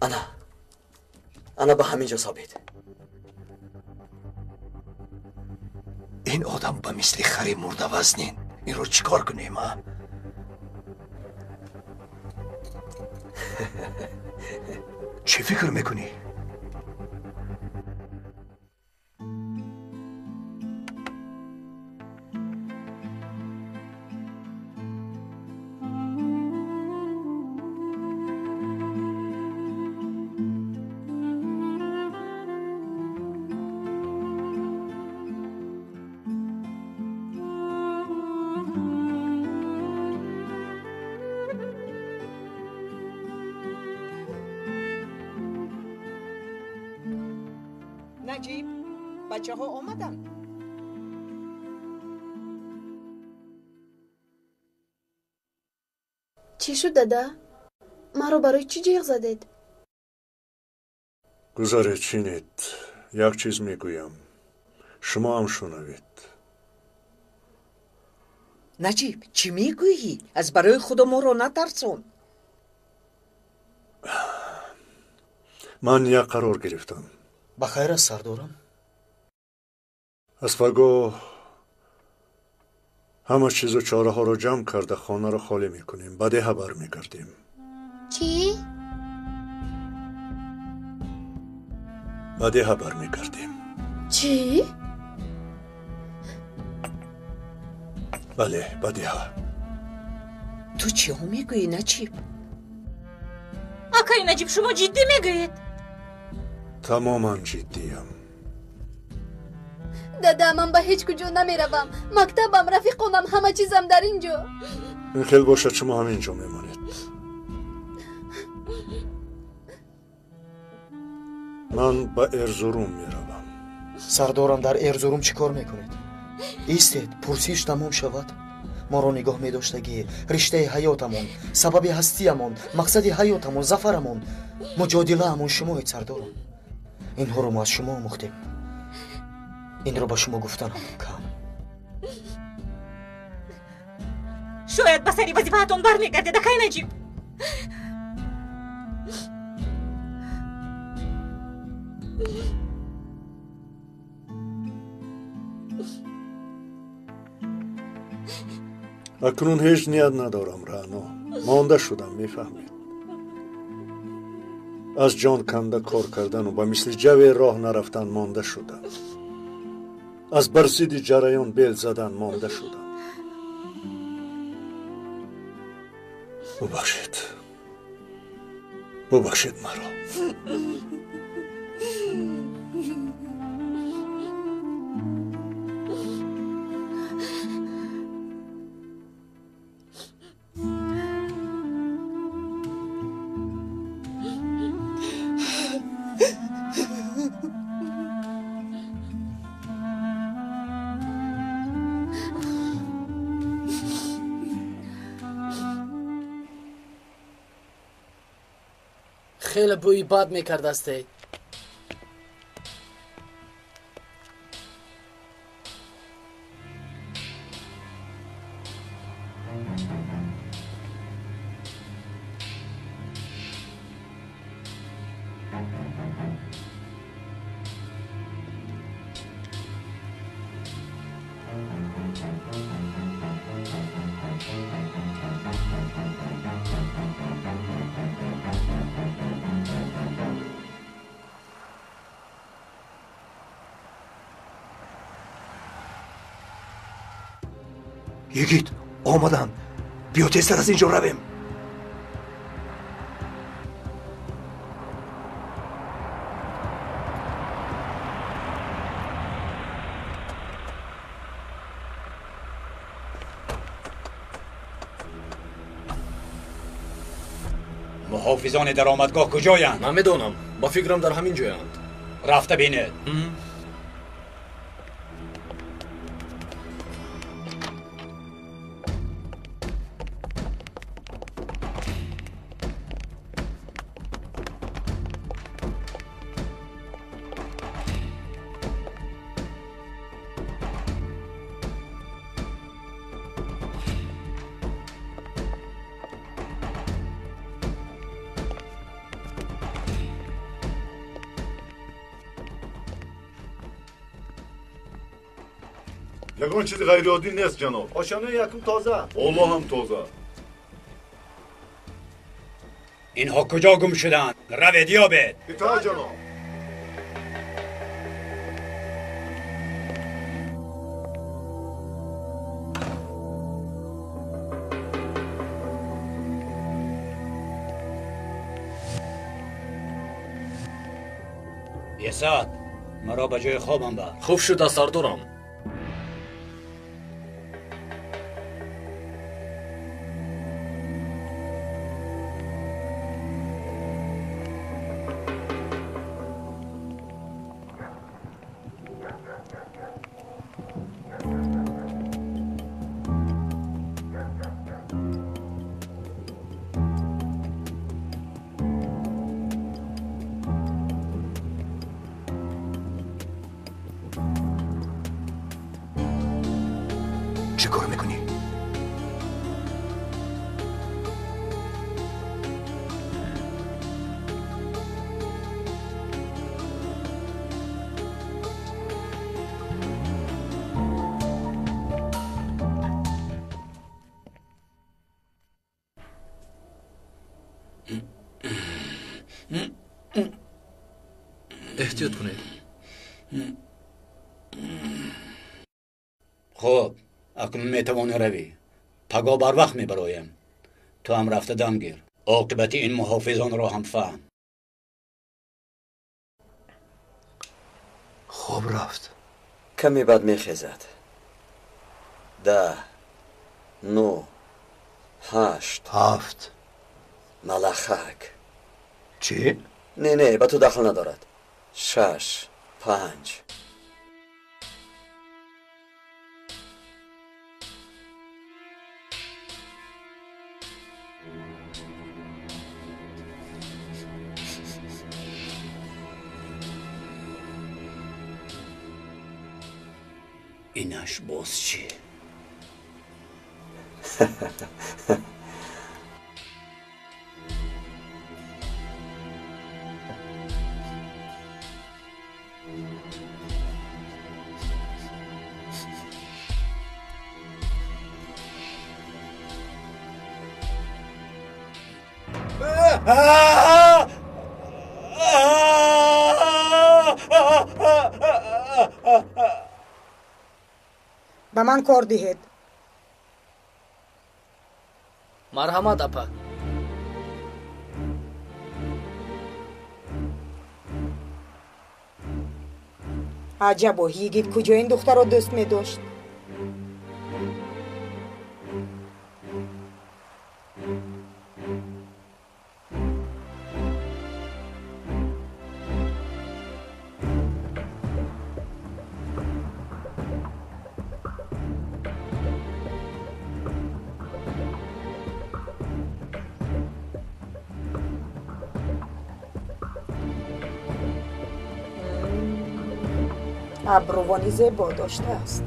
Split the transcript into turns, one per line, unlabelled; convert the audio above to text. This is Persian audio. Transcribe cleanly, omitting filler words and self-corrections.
انا به همینجا ثابت.
این آدم به مثل خری مرده وزنین. این رو چیکار کنیم ها؟ چی فکر میکنی؟
نجیب بچه ها آمدن.
چی شد دادا؟ ما رو برای چی جیغ زدید؟
گذارید چینید. یک چیز میگویم، شما هم شنوید.
نجیب چی میگویی؟ از برای خدا ما رو نترسون.
من یک قرار گرفتم.
بخیر است سردارم.
از فردا همه چیز و چاره ها رو جمع کرده خانه رو خالی میکنیم. بعد خبر میگردیم.
چی؟
بعد خبر میگردیم.
چی؟
بله بعدی ها.
تو چی ها میگویی نجیب؟
آقای نجیب شما جدی میگویید؟
تماما جدیم.
دادا من به هیچ کجا نمیروم. مکتبم، رفیقانم، همه چیزم در اینجا.
این خیلی باشد شما همینجا میمانید. من به ارزروم میروم.
سردارم در ارزروم چی کار میکنید؟ ایستید پرسیش تمام شود. ما رو نگاه میداشتگی رشته حیاتمون، سبب هستیمون، مقصد حیاتمون، ظفرمون، مجادله همون شمایید سردارم. اینها رو ما از شما آموختیم. این رو به شما گفتنم کم.
شاید به سری وظیفه‌تون برمیگردید آقای نجیب.
اکنون هیچ نیت ندارم رعنا. مانده شدم میفهمید. از جان کنده کار کردن و با مثل جو راه نرفتن مانده شدم. از برزید جریان بیل زدن مانده شدم. ببخشید مرا.
خیلی بوی باد میکرد استی.
یگید آمدن. بیا تیزتر از اینجا رویم.
محافظان درآمدگاه کجایند؟
من میدونم. با فکرم در همین جایند.
رفته بینید.
یگان چیزی غیر عادی نیست جناب.
آشانه یکم تازه.
والله هم تازه.
اینها کجا گم شدند؟ روید یابید.
اطاعت جناب.
یساد مرا به جای خوابم بر.
خوب شد سردارم.
چه کار میکنی؟
احتیاط کنید.
خب اکنون میتوانی روی. پگاه بر وقت میبرایم. تو هم رفته دم گیر. عاقبت این محافظان را هم فهم.
خوب رفت.
کمی بعد میخیزد. 10 9 8
7
ملخک.
چی؟
نه به تو دخل ندارد. 6 5
اینش باز چی؟
به من کار دهید.
مرحمت اپا.
عجبا یگید کجا این دختر را دوست می داشت. ابروانی زیبا داشته است.